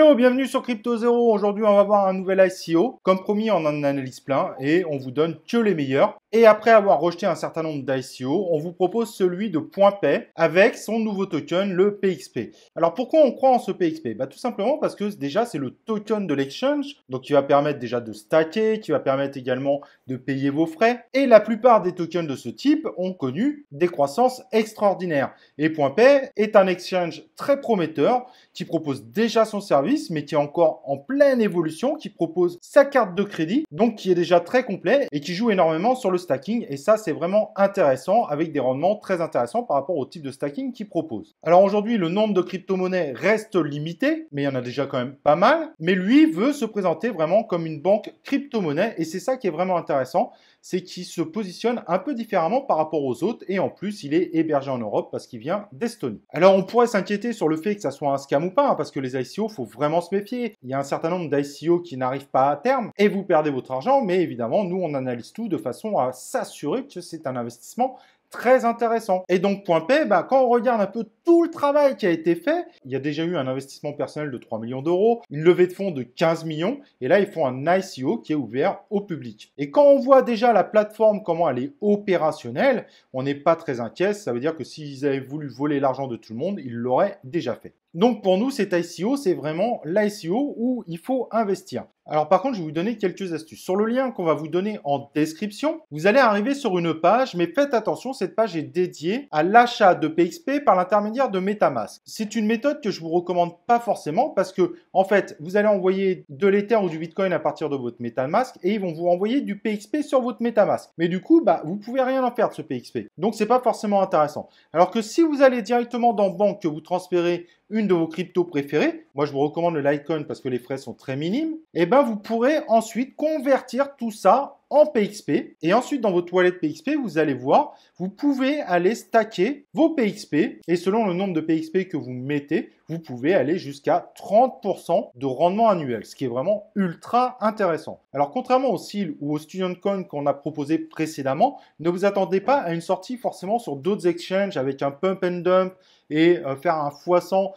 Hello, bienvenue sur Crypto Zero. Aujourd'hui, on va voir un nouvel ICO. Comme promis, on en analyse plein et on vous donne que les meilleurs. Et après avoir rejeté un certain nombre d'ICO, on vous propose celui de PointPay avec son nouveau token, le PXP. Alors pourquoi on croit en ce PXP? Tout simplement parce que déjà, c'est le token de l'exchange, donc qui va permettre déjà de stacker, qui va permettre également de payer vos frais. Et la plupart des tokens de ce type ont connu des croissances extraordinaires. Et PointPay est un exchange très prometteur qui propose déjà son service, mais qui est encore en pleine évolution, qui propose sa carte de crédit, donc qui est déjà très complet et qui joue énormément sur le stacking. Et ça, c'est vraiment intéressant, avec des rendements très intéressants par rapport au type de stacking qu'il propose. Alors aujourd'hui, le nombre de crypto-monnaies reste limité, mais il y en a déjà quand même pas mal. Mais lui veut se présenter vraiment comme une banque crypto-monnaie, et c'est ça qui est vraiment intéressant, c'est qu'il se positionne un peu différemment par rapport aux autres, et en plus, il est hébergé en Europe parce qu'il vient d'Estonie. Alors on pourrait s'inquiéter sur le fait que ça soit un scam ou pas, parce que les ICO, il faut vraiment se méfier. Il y a un certain nombre d'ICO qui n'arrivent pas à terme, et vous perdez votre argent, mais évidemment, nous, on analyse tout de façon à s'assurer que c'est un investissement très intéressant. Et donc PointPay, quand on regarde un peu tout le travail qui a été fait, il y a déjà eu un investissement personnel de 3 millions d'euros, une levée de fonds de 15 millions, et là ils font un ICO qui est ouvert au public. Et quand on voit déjà la plateforme, comment elle est opérationnelle, on n'est pas très inquiet, ça veut dire que s'ils avaient voulu voler l'argent de tout le monde, ils l'auraient déjà fait. Donc pour nous, cet ICO, c'est vraiment l'ICO où il faut investir. Alors par contre, je vais vous donner quelques astuces. Sur le lien qu'on va vous donner en description, vous allez arriver sur une page, mais faites attention, cette page est dédiée à l'achat de PXP par l'intermédiaire de MetaMask. C'est une méthode que je vous recommande pas forcément parce que, en fait, vous allez envoyer de l'Ether ou du Bitcoin à partir de votre MetaMask et ils vont vous envoyer du PXP sur votre MetaMask. Mais du coup, vous pouvez rien en faire de ce PXP. Donc c'est pas forcément intéressant. Alors que si vous allez directement dans banque, que vous transférez une de vos cryptos préférées, moi je vous recommande le Litecoin parce que les frais sont très minimes, et vous pourrez ensuite convertir tout ça en PXP. Et ensuite, dans votre wallet PXP, vous allez voir, vous pouvez aller stacker vos PXP. Et selon le nombre de PXP que vous mettez, vous pouvez aller jusqu'à 30% de rendement annuel, ce qui est vraiment ultra intéressant. Alors, contrairement au SEAL ou au Student Coin qu'on a proposé précédemment, ne vous attendez pas à une sortie forcément sur d'autres exchanges avec un pump and dump et faire un x100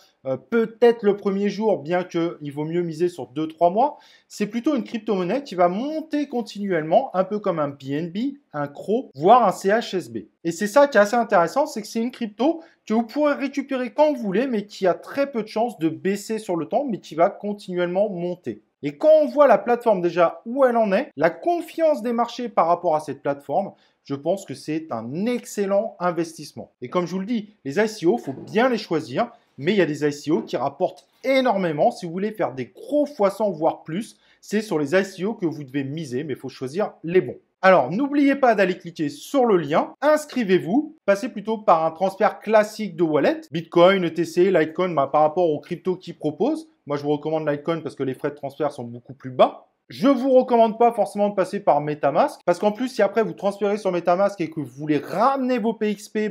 peut-être le premier jour, bien qu'il vaut mieux miser sur 2-3 mois. C'est plutôt une crypto-monnaie qui va monter continuellement, un peu comme un BNB, un CRO, voire un CHSB. Et c'est ça qui est assez intéressant, c'est que c'est une crypto que vous pourrez récupérer quand vous voulez, mais qui a très peu de chances de baisser sur le temps, mais qui va continuellement monter. Et quand on voit la plateforme déjà où elle en est, la confiance des marchés par rapport à cette plateforme, je pense que c'est un excellent investissement. Et comme je vous le dis, les ICO, il faut bien les choisir, mais il y a des ICO qui rapportent énormément. Si vous voulez faire des gros x100 voire plus, c'est sur les ICO que vous devez miser, mais il faut choisir les bons. Alors, n'oubliez pas d'aller cliquer sur le lien, inscrivez-vous, passez plutôt par un transfert classique de wallet, Bitcoin, ETC, Litecoin, par rapport aux cryptos qu'ils proposent. Moi, je vous recommande Litecoin parce que les frais de transfert sont beaucoup plus bas. Je ne vous recommande pas forcément de passer par MetaMask parce qu'en plus, si après vous transférez sur MetaMask et que vous voulez ramener vos PXP,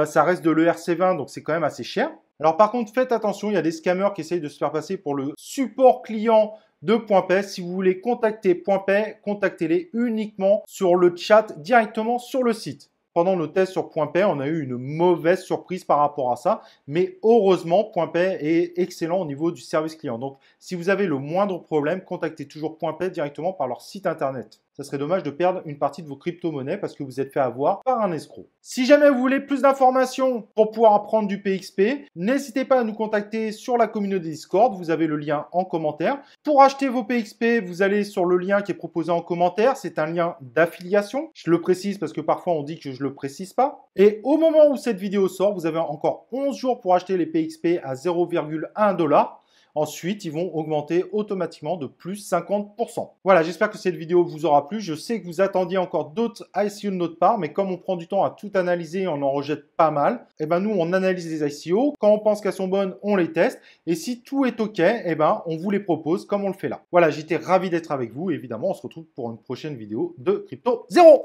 ça reste de l'ERC20, donc c'est quand même assez cher. Alors par contre, faites attention, il y a des scammers qui essayent de se faire passer pour le support client de PointPay. Si vous voulez contacter PointPay, contactez-les uniquement sur le chat directement sur le site. Pendant nos tests sur PointPay, on a eu une mauvaise surprise par rapport à ça. Mais heureusement, PointPay est excellent au niveau du service client. Donc, si vous avez le moindre problème, contactez toujours PointPay directement par leur site internet. Ça serait dommage de perdre une partie de vos crypto-monnaies parce que vous êtes fait avoir par un escroc. Si jamais vous voulez plus d'informations pour pouvoir apprendre du PXP, n'hésitez pas à nous contacter sur la communauté Discord. Vous avez le lien en commentaire. Pour acheter vos PXP, vous allez sur le lien qui est proposé en commentaire. C'est un lien d'affiliation. Je le précise parce que parfois on dit que je ne le précise pas. Et au moment où cette vidéo sort, vous avez encore 11 jours pour acheter les PXP à 0,1 $. Ensuite, ils vont augmenter automatiquement de plus 50%. Voilà, j'espère que cette vidéo vous aura plu. Je sais que vous attendiez encore d'autres ICO de notre part, mais comme on prend du temps à tout analyser, on en rejette pas mal. Nous, on analyse les ICO. Quand on pense qu'elles sont bonnes, on les teste. Et si tout est OK, on vous les propose comme on le fait là. Voilà, j'étais ravi d'être avec vous. Et évidemment, on se retrouve pour une prochaine vidéo de Crypto Zero.